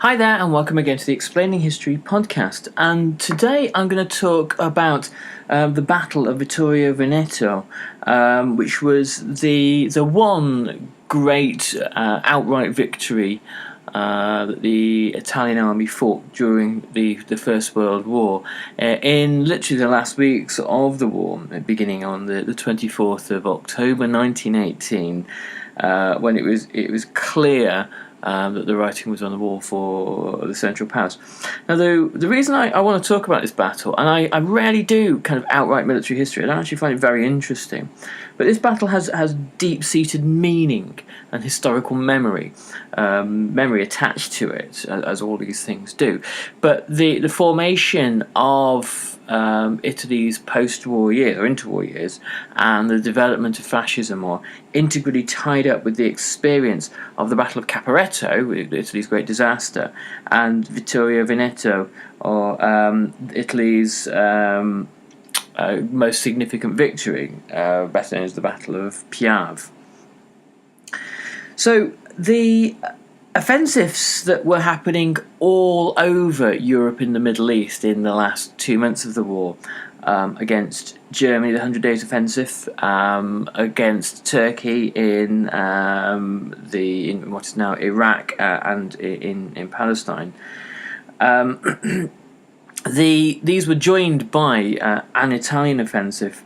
Hi there, and welcome again to the Explaining History podcast. And today I'm going to talk about the Battle of Vittorio Venetto, which was the one great outright victory that the Italian army fought during the First World War. In literally the last weeks of the war, beginning on the 24th of October 1918, when it was clear that the writing was on the wall for the Central Powers. Now, the reason I want to talk about this battle, and I rarely do kind of outright military history, and I actually find it very interesting, but this battle has deep-seated meaning and historical memory attached to it, as all these things do. But the formation of Italy's post-war years, or interwar years, and the development of fascism are integrally tied up with the experience of the Battle of Caporetto, Italy's great disaster, and Vittorio Veneto, or Italy's most significant victory, better known as the Battle of Piave. So the offensives that were happening all over Europe and the Middle East in the last 2 months of the war, against Germany, the 100 Days Offensive, against Turkey in what is now Iraq, and in Palestine. These were joined by an Italian offensive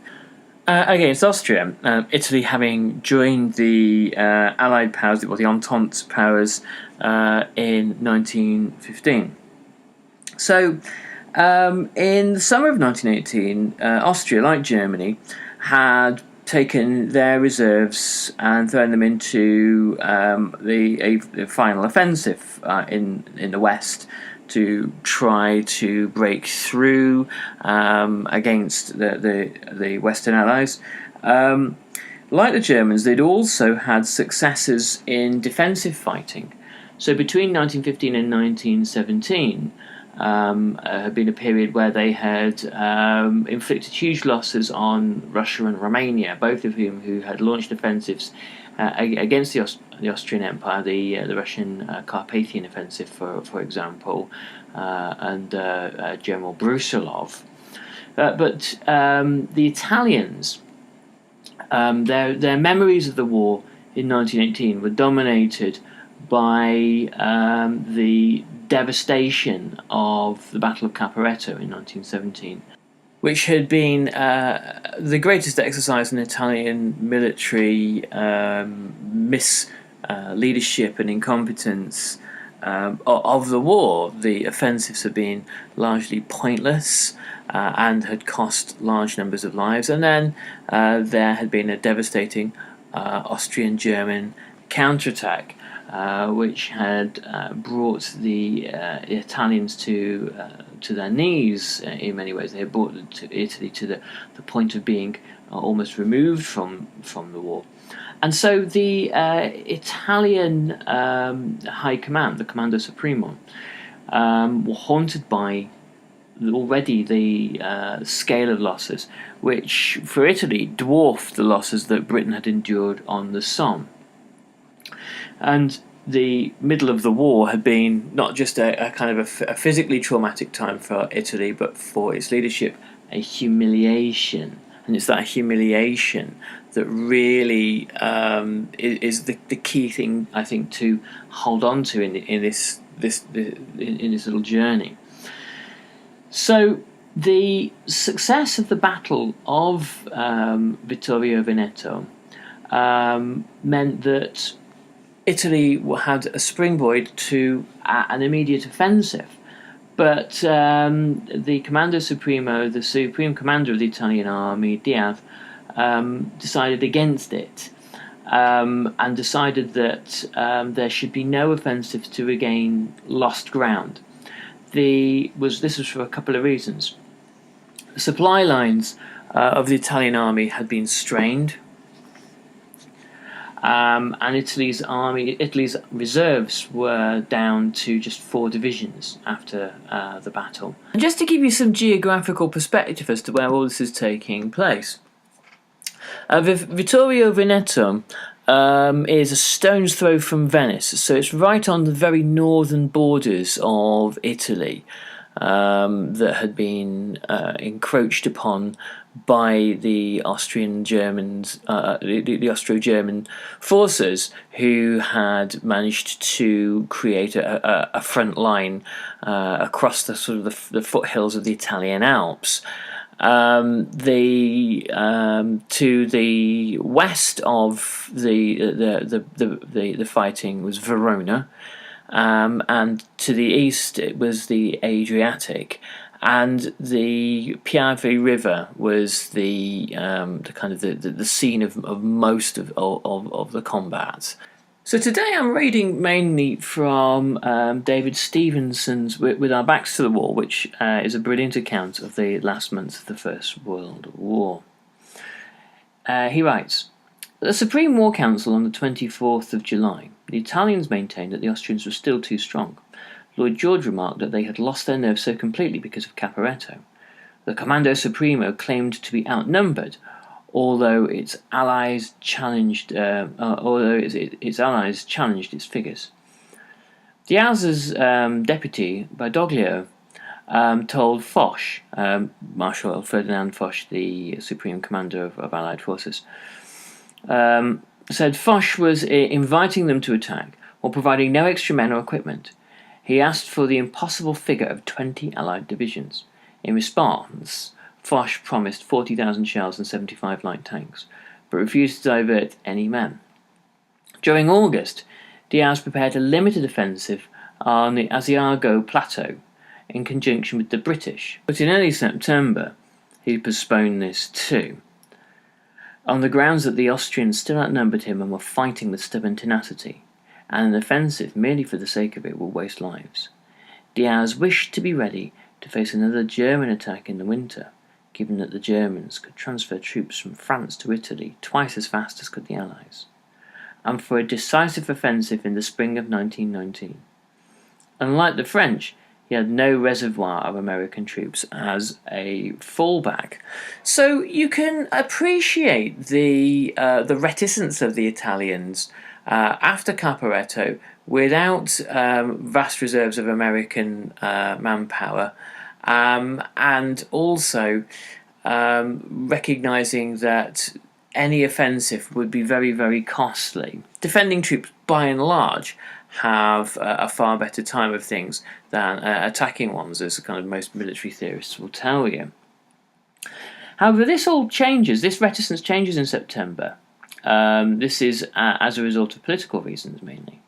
against Austria, Italy having joined the Allied powers, or the Entente powers, in 1915. So, in the summer of 1918, Austria, like Germany, had taken their reserves and thrown them into a final offensive in the west, to try to break through against the Western Allies. Like the Germans, they'd also had successes in defensive fighting. So between 1915 and 1917 had been a period where they had inflicted huge losses on Russia and Romania, both of who had launched offensives against the Austrian Empire, the Russian Carpathian Offensive, for example, and General Brusilov. But the Italians, their memories of the war in 1918 were dominated by the devastation of the Battle of Caporetto in 1917, which had been the greatest exercise in Italian military leadership and incompetence of the war. The offensives had been largely pointless and had cost large numbers of lives. And then there had been a devastating Austrian-German counterattack, which had brought the Italians to their knees in many ways. They had brought Italy to the point of being almost removed from the war. And so the Italian High Command, the Comando Supremo, were haunted by already the scale of losses, which for Italy dwarfed the losses that Britain had endured on the Somme. And the middle of the war had been not just a kind of a physically traumatic time for Italy, but for its leadership, a humiliation. And it's that humiliation that really is the key thing, I think, to hold on to in this little journey. So the success of the Battle of Vittorio Veneto meant that Italy had a springboard to an immediate offensive, but the Comando Supremo, the Supreme Commander of the Italian Army, Diaz, decided against it, and decided that there should be no offensive to regain lost ground. This was for a couple of reasons. The supply lines of the Italian army had been strained. And Italy's reserves were down to just 4 divisions after the battle. And just to give you some geographical perspective as to where all this is taking place, Vittorio Veneto is a stone's throw from Venice, so it's right on the very northern borders of Italy, that had been encroached upon by the Austrian Germans, the Austro-German forces, who had managed to create a front line across the sort of the foothills of the Italian Alps. To the west of the fighting was Verona, and to the east it was the Adriatic, and the Piave River was the kind of the scene of most of the combat. So today I'm reading mainly from David Stevenson's With Our Backs to the Wall, which is a brilliant account of the last months of the First World War. He writes, at the Supreme War Council on the 24th of July, the Italians maintained that the Austrians were still too strong. Lloyd George remarked that they had lost their nerve so completely because of Caporetto. The Comando Supremo claimed to be outnumbered, although its allies challenged its figures. Diaz's deputy, Badoglio, told Foch, Marshal Ferdinand Foch, the Supreme Commander of Allied forces, said Foch was inviting them to attack while providing no extra men or equipment. He asked for the impossible figure of 20 Allied divisions. In response, Foch promised 40,000 shells and 75 light tanks, but refused to divert any men. During August, Diaz prepared a limited offensive on the Asiago Plateau in conjunction with the British, but in early September he postponed this too, on the grounds that the Austrians still outnumbered him and were fighting with stubborn tenacity, and an offensive merely for the sake of it would waste lives. Diaz wished to be ready to face another German attack in the winter, given that the Germans could transfer troops from France to Italy twice as fast as could the Allies, and for a decisive offensive in the spring of 1919. Unlike the French, he had no reservoir of American troops as a fallback. So you can appreciate the reticence of the Italians after Caporetto, without vast reserves of American manpower, and also recognizing that any offensive would be very, very costly. Defending troops, by and large, have a far better time of things than attacking ones, as kind of most military theorists will tell you. However, this reticence changes in September. This is as a result of political reasons mainly.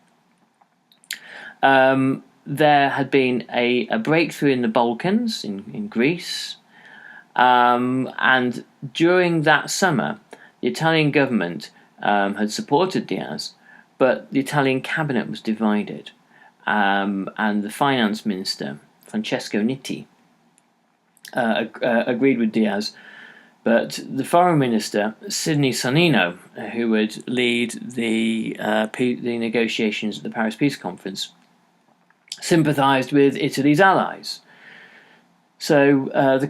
There had been a breakthrough in the Balkans, in Greece, and during that summer, the Italian government had supported Diaz, but the Italian cabinet was divided, and the finance minister, Francesco Nitti, agreed with Diaz, but the foreign minister, Sidney Sonnino, who would lead the negotiations at the Paris Peace Conference, sympathised with Italy's allies. So part of the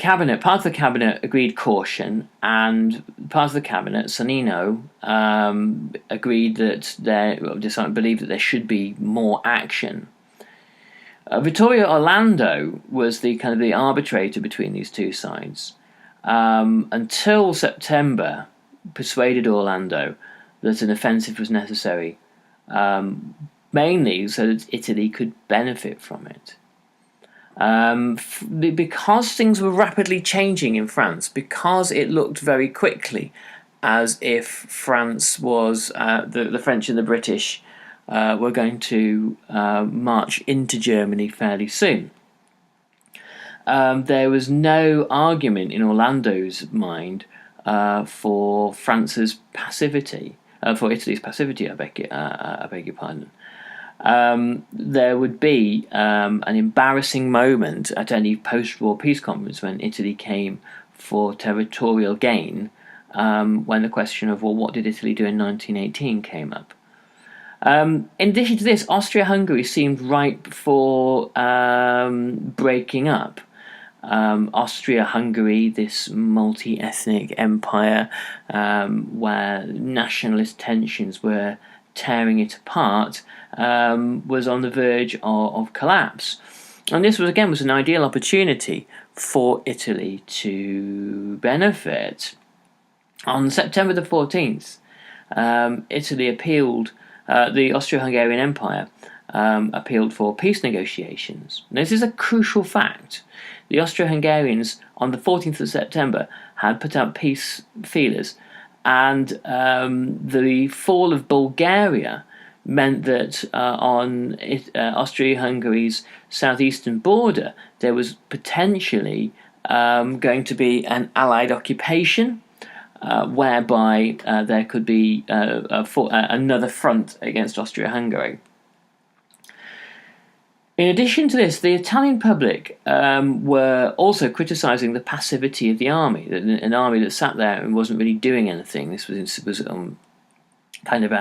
cabinet agreed caution, and part of the cabinet, Sonnino, agreed that believed that there should be more action. Vittorio Orlando was the arbitrator between these two sides, until September, persuaded Orlando that an offensive was necessary, mainly so that Italy could benefit from it. Because things were rapidly changing in France, because it looked very quickly as if France was, the French and the British were going to march into Germany fairly soon. There was no argument in Orlando's mind for France's passivity, for Italy's passivity, I beg your pardon. There would be an embarrassing moment at any post-war peace conference when Italy came for territorial gain, when the question of, well, what did Italy do in 1918 came up. In addition to this, Austria-Hungary seemed ripe for breaking up, Austria-Hungary, this multi-ethnic empire where nationalist tensions were tearing it apart, was on the verge of collapse. And this was an ideal opportunity for Italy to benefit. On September the 14th, Italy appealed, the Austro-Hungarian Empire appealed for peace negotiations. Now, this is a crucial fact. The Austro-Hungarians, on the 14th of September, had put out peace feelers, and the fall of Bulgaria meant that on Austria-Hungary's southeastern border, there was potentially going to be an Allied occupation, whereby there could be another front against Austria-Hungary. In addition to this, the Italian public were also criticising the passivity of the army, an army that sat there and wasn't really doing anything. This was kind of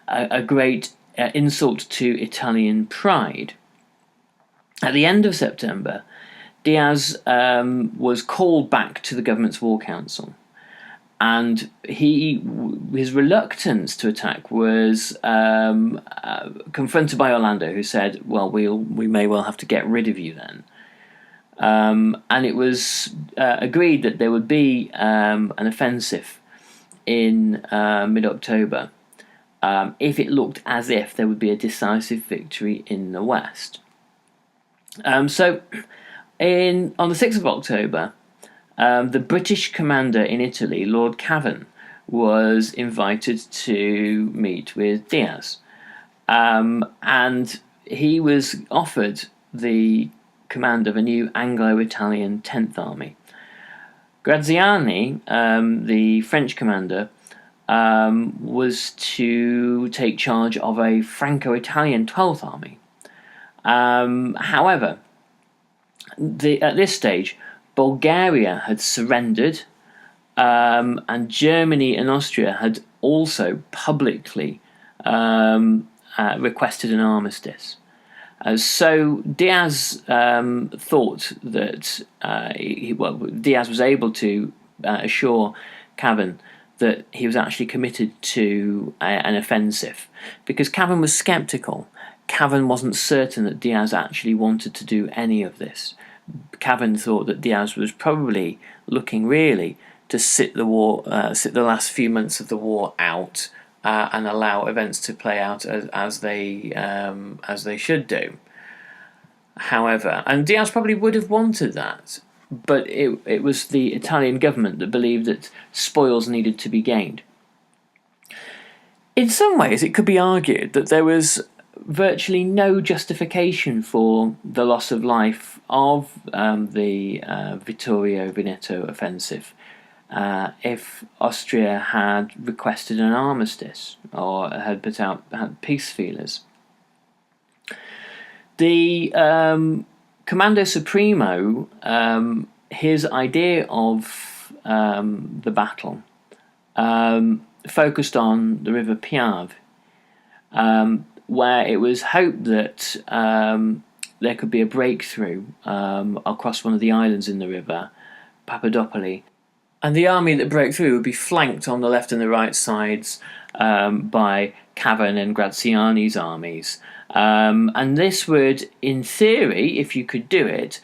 a great insult to Italian pride. At the end of September, Diaz was called back to the government's war council. And his reluctance to attack was confronted by Orlando, who said, "Well, we may well have to get rid of you then." And it was agreed that there would be an offensive in mid-October if it looked as if there would be a decisive victory in the West. So, on the 6th of October. The British commander in Italy, Lord Cavan, was invited to meet with Diaz. And he was offered the command of a new Anglo-Italian 10th Army. Graziani, the French commander, was to take charge of a Franco-Italian 12th Army. However, at this stage, Bulgaria had surrendered, and Germany and Austria had also publicly requested an armistice. So Diaz thought that Diaz was able to assure Cavan that he was actually committed to an offensive, because Cavan was sceptical. Cavan wasn't certain that Diaz actually wanted to do any of this. Cavan thought that Diaz was probably looking really to sit the last few months of the war out and allow events to play out as they should do. However, and Diaz probably would have wanted that, but it was the Italian government that believed that spoils needed to be gained. In some ways, it could be argued that there was virtually no justification for the loss of life of the Vittorio Venetto offensive if Austria had requested an armistice or had peace feelers. The Comando Supremo, his idea of the battle focused on the River Piave, where it was hoped that there could be a breakthrough across one of the islands in the river, Papadopoli, and the army that broke through would be flanked on the left and the right sides by Cavan and Graziani's armies. And this would, in theory, if you could do it,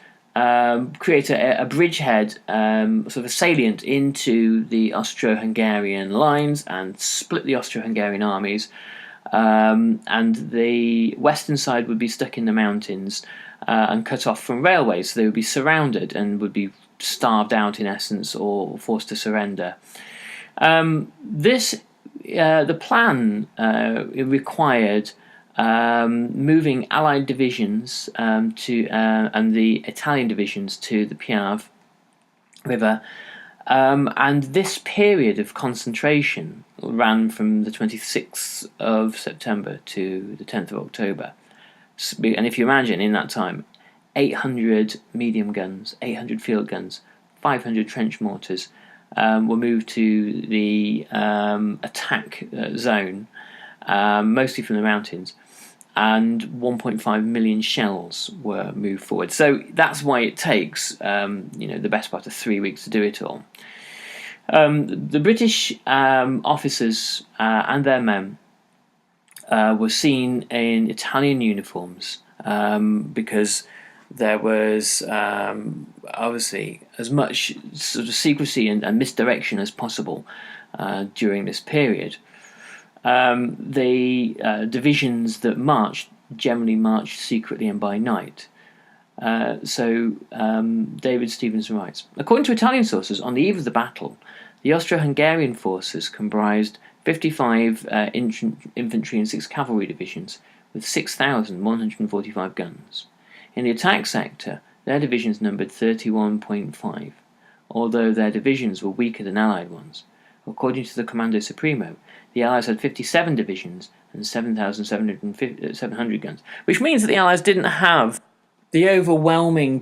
create a bridgehead, sort of a salient into the Austro-Hungarian lines and split the Austro-Hungarian armies. And the western side would be stuck in the mountains and cut off from railways, so they would be surrounded and would be starved out in essence or forced to surrender. The plan required moving Allied divisions and the Italian divisions to the Piave River, and this period of concentration ran from the 26th of September to the 10th of October. And if you imagine, in that time, 800 medium guns, 800 field guns, 500 trench mortars were moved to the attack zone, mostly from the mountains. and 1.5 million shells were moved forward. So that's why it takes the best part of 3 weeks to do it all. The British officers and their men were seen in Italian uniforms because there was obviously as much sort of secrecy and misdirection as possible during this period. The divisions that marched generally marched secretly and by night. So David Stevens writes, according to Italian sources, on the eve of the battle, the Austro-Hungarian forces comprised 55 infantry and 6 cavalry divisions with 6,145 guns. In the attack sector, their divisions numbered 31.5, although their divisions were weaker than Allied ones. According to the Comando Supremo, the Allies had 57 divisions and 7,700 guns, which means that the Allies didn't have the overwhelming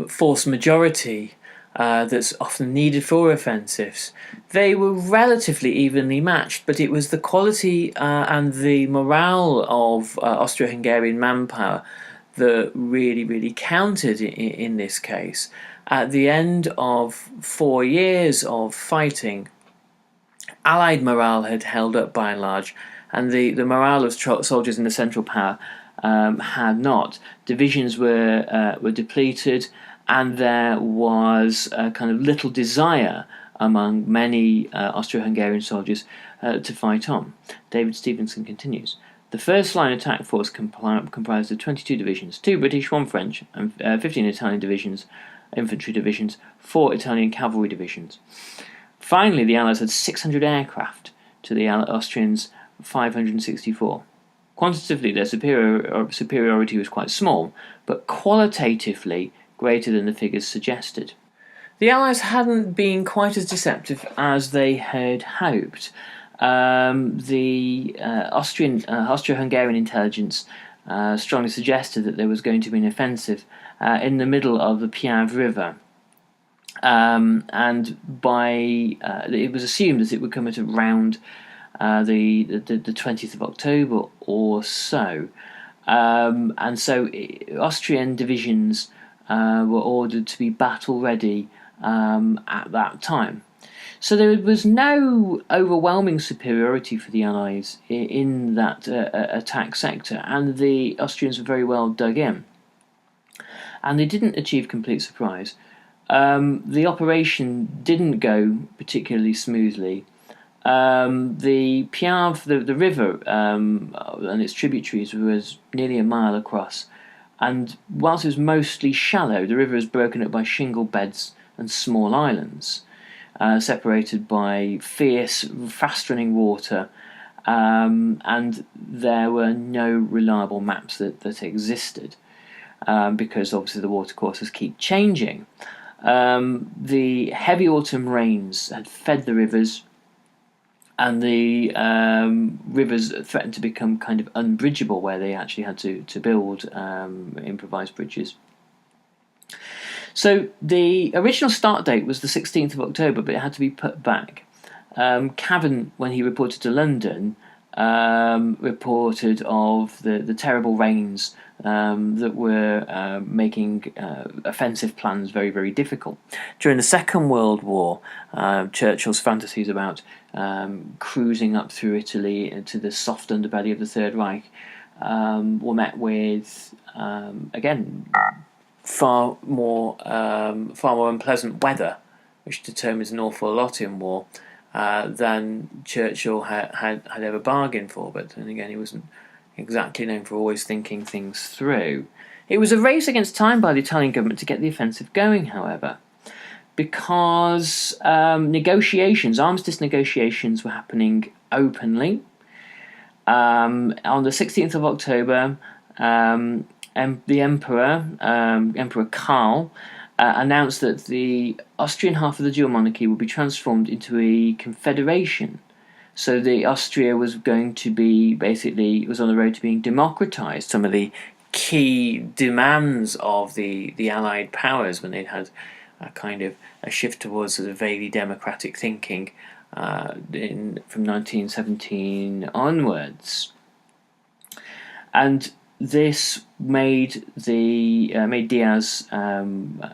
force majority that's often needed for offensives. They were relatively evenly matched, but it was the quality and the morale of Austro-Hungarian manpower that really counted in this case. At the end of 4 years of fighting, Allied morale had held up by and large, and the morale of soldiers in the Central Power had not. Divisions were depleted, and there was a kind of little desire among many Austro-Hungarian soldiers to fight on. David Stevenson continues. The first line attack force comprised of 22 divisions, 2 British, 1 French, and 15 Italian divisions, infantry divisions, 4 Italian cavalry divisions. Finally, the Allies had 600 aircraft to the Austrians' 564. Quantitatively, their superiority was quite small, but qualitatively greater than the figures suggested. The Allies hadn't been quite as deceptive as they had hoped. The Austro-Hungarian intelligence strongly suggested that there was going to be an offensive in the middle of the Piave River. And it was assumed that it would come at around the 20th of October or so. And so Austrian divisions were ordered to be battle ready at that time. So there was no overwhelming superiority for the Allies in that attack sector, and the Austrians were very well dug in. And they didn't achieve complete surprise. The operation didn't go particularly smoothly. The Piave, the river, and its tributaries was nearly a mile across, and whilst it was mostly shallow, the river is broken up by shingle beds and small islands, separated by fierce, fast-running water, and there were no reliable maps that existed, because obviously the watercourses keep changing. The heavy autumn rains had fed the rivers, and the rivers threatened to become kind of unbridgeable, where they actually had to build improvised bridges. So the original start date was the 16th of October, but it had to be put back. Cavan, when he reported to London, reported of the terrible rains that were making offensive plans very difficult. During the Second World War, Churchill's fantasies about cruising up through Italy into the soft underbelly of the Third Reich were met with, again, far more unpleasant weather, which determines an awful lot in war, than Churchill had ever bargained for. But then again, he wasn't exactly known for always thinking things through. It was a race against time by the Italian government to get the offensive going, however, because armistice negotiations were happening openly. On the 16th of October, the Emperor Karl, announced that the Austrian half of the dual monarchy would be transformed into a confederation. So Austria was going to be was on the road to being democratized. Some of the key demands of the Allied powers, when they'd had a kind of a shift towards sort of vaguely democratic thinking from 1917 onwards. And this made made Diaz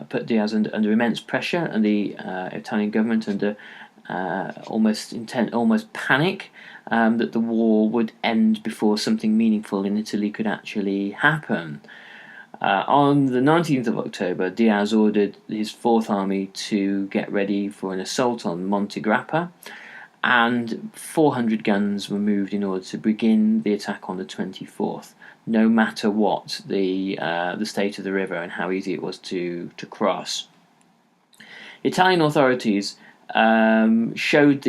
put Diaz under immense pressure, and the Italian government under almost panic that the war would end before something meaningful in Italy could actually happen. On the 19th of October, Diaz ordered his Fourth Army to get ready for an assault on Monte Grappa, and 400 guns were moved in order to begin the attack on the 24th, no matter what the state of the river and how easy it was to cross. Italian authorities showed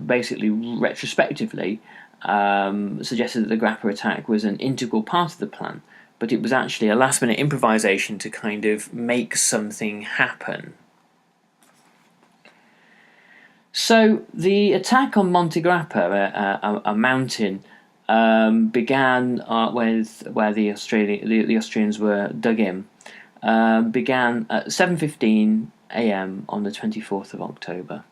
basically retrospectively suggested that the Grappa attack was an integral part of the plan, but it was actually a last-minute improvisation to kind of make something happen. So the attack on Monte Grappa, a mountain, began where the Austrians were dug in. Began at 7:15 a.m. on the 24th of October,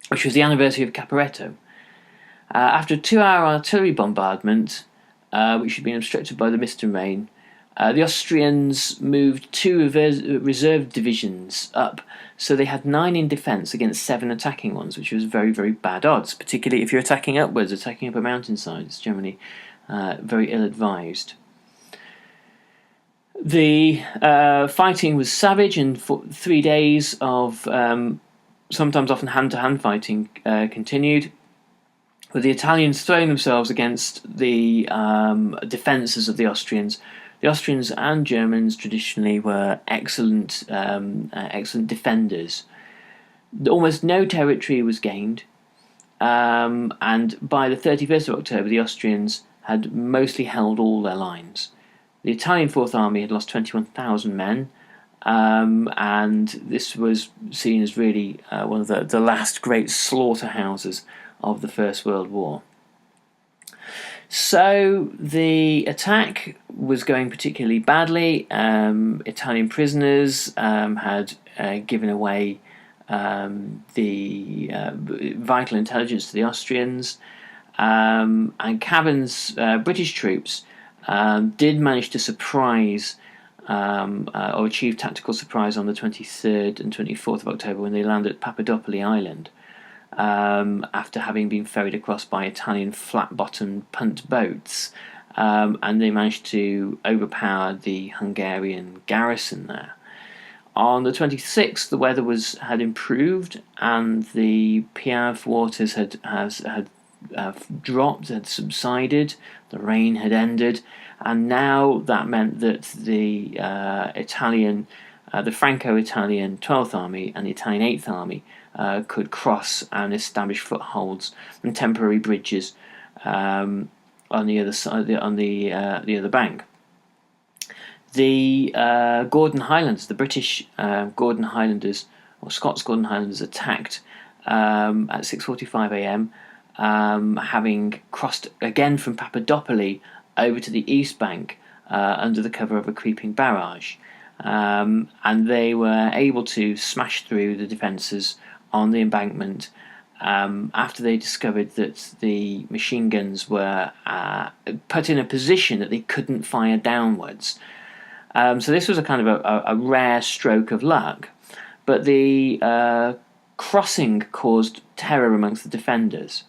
which was the anniversary of Caporetto. After a 2-hour artillery bombardment, which had been obstructed by the mist and rain, the Austrians moved 2 reserve divisions up, so they had 9 in defence against 7 attacking ones, which was very, very bad odds, particularly if you're attacking upwards, attacking up a mountainside. It's generally very ill-advised. The fighting was savage, and for 3 days of sometimes often hand-to-hand fighting continued, with the Italians throwing themselves against the defences of the Austrians. The Austrians and Germans traditionally were excellent defenders. Almost no territory was gained, and by the 31st of October, the Austrians had mostly held all their lines. The Italian Fourth Army had lost 21,000 men, and this was seen as really one of the last great slaughterhouses of the First World War. So the attack was going particularly badly. Italian prisoners had given away the vital intelligence to the Austrians, and Cavan's British troops did manage to surprise or achieve tactical surprise on the 23rd and 24th of October when they landed at Papadopoli Island, after having been ferried across by Italian flat-bottomed punt boats, and they managed to overpower the Hungarian garrison there. On the 26th, the weather had improved, and the Piave waters had dropped, had subsided, the rain had ended, and now that meant that the Franco-Italian 12th Army and the Italian 8th Army could cross and establish footholds and temporary bridges on the other side, on the other bank. The Gordon Highlanders, the British Gordon Highlanders, or Scots Gordon Highlanders, attacked at 6:45 a.m., having crossed again from Papadopoli over to the east bank under the cover of a creeping barrage. And they were able to smash through the defences on the embankment after they discovered that the machine guns were put in a position that they couldn't fire downwards. So this was a kind of a rare stroke of luck, but the crossing caused terror amongst the defenders.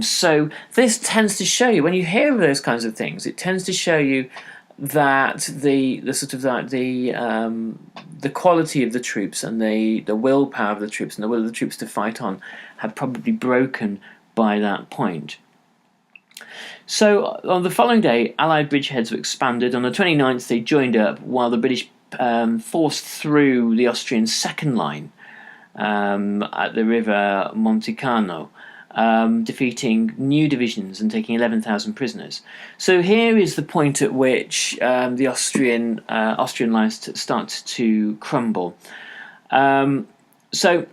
So this tends to show you, when you hear of those kinds of things, it tends to show you that the quality of the troops and the willpower of the troops and the will of the troops to fight on had probably broken by that point. So on the following day, Allied bridgeheads were expanded. On the 29th, they joined up while the British forced through the Austrian second line at the river Monticano, defeating new divisions and taking 11,000 prisoners. So here is the point at which the Austrian lines start to crumble. So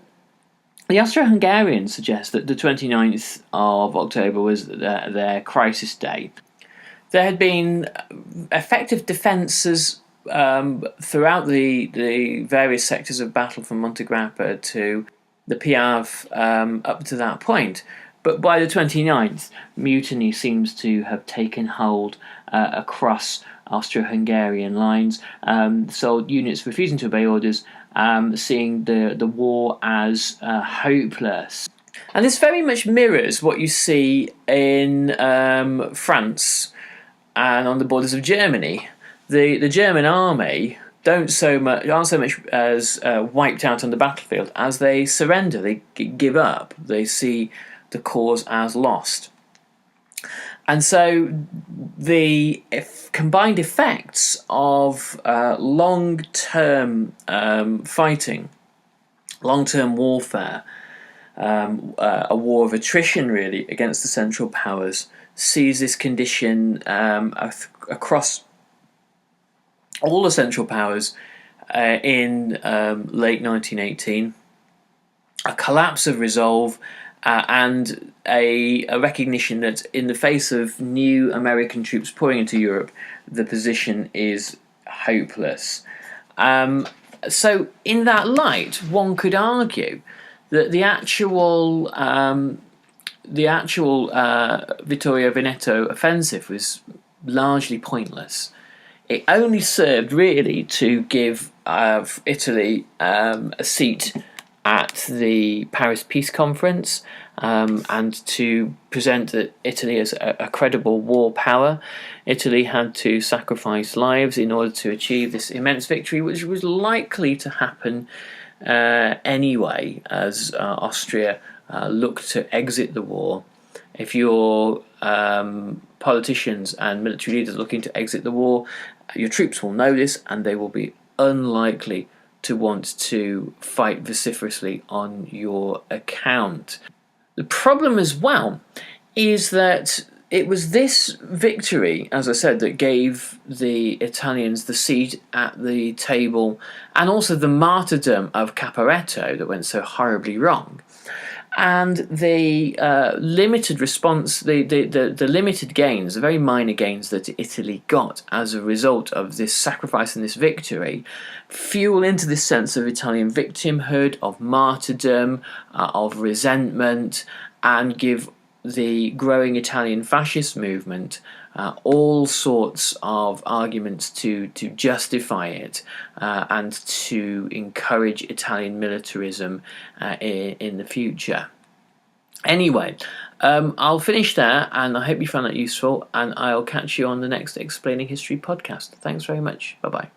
the Austro-Hungarians suggest that the 29th of October was their crisis day. There had been effective defences throughout the various sectors of battle from Monte Grappa to the Piave up to that point, But by the 29th, mutiny seems to have taken hold across Austro-Hungarian lines, so units refusing to obey orders, seeing the war as hopeless. And this very much mirrors what you see in France and on the borders of Germany. The German army aren't so much as wiped out on the battlefield as they surrender. They give up. They see the cause as lost. And so the combined effects of long-term fighting, long-term warfare, a war of attrition really against the Central Powers, sees this condition across all the Central Powers in late 1918, a collapse of resolve and a recognition that in the face of new American troops pouring into Europe, the position is hopeless. So in that light, one could argue that the actual Vittorio Venetto offensive was largely pointless. It only served really to give Italy a seat at the Paris Peace Conference and to present Italy as a credible war power. Italy had to sacrifice lives in order to achieve this immense victory, which was likely to happen anyway, as Austria looked to exit the war. If you're politicians and military leaders looking to exit the war, your troops will know this and they will be unlikely to want to fight vociferously on your account. The problem as well is that it was this victory, as I said, that gave the Italians the seat at the table, and also the martyrdom of Caporetto that went so horribly wrong. And the limited response, the limited gains, the very minor gains that Italy got as a result of this sacrifice and this victory, fuel into this sense of Italian victimhood, of martyrdom, of resentment, and give the growing Italian fascist movement all sorts of arguments to justify it and to encourage Italian militarism in the future. Anyway, I'll finish there, and I hope you found that useful, and I'll catch you on the next Explaining History podcast. Thanks very much. Bye-bye.